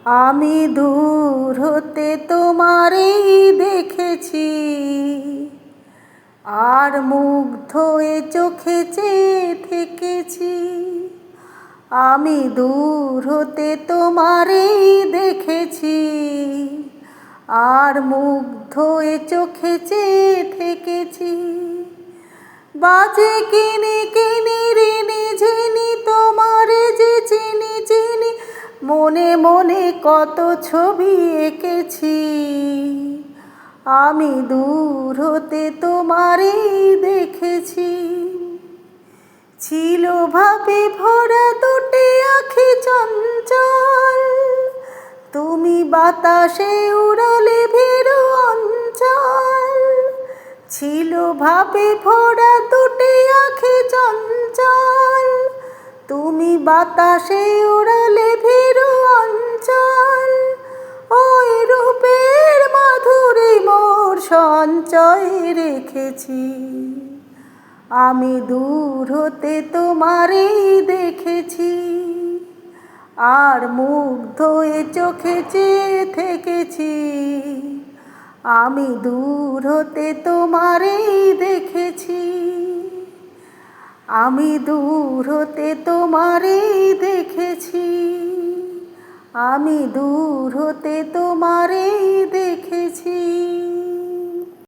আমি দূর হতে তোমারেই দেখেছি, আর মুগ্ধ এ চোখে চেয়ে থেকেছি। আমি দূর হতে তোমারেই দেখেছি, আর মুগ্ধ এ চোখে চেয়ে থেকেছি। বাজে কিনি কিনি ঋণী ঝিনি তোমারে যে চিনি চিনি, মনে মনে কত ছবি এঁকেছি। আমি দূর হতে তোমারেই দেখেছি। ছিল ভাবে ভরা দুটি আঁখি চঞ্চল, তুমি বাতাসে উড়ালে ভীরু অঞ্চল। ছিল ভাবে ভরা দুটি আঁখি চঞ্চল, তুমি বাতাসে উড়ালে ভীরু অঞ্চল। ওই রূপের মাধুরী মোর সঞ্চয় রেখেছি। আমি দূর হতে তোমারেই দেখেছি, আর মুগ্ধ এ চোখে চেয়ে থেকেছি। আমি দূর হতে তোমারেই দেখেছি, আমি দূর হতে তোমারেই দেখেছি। আমি দূর হতে তোমারেই দেখেছি।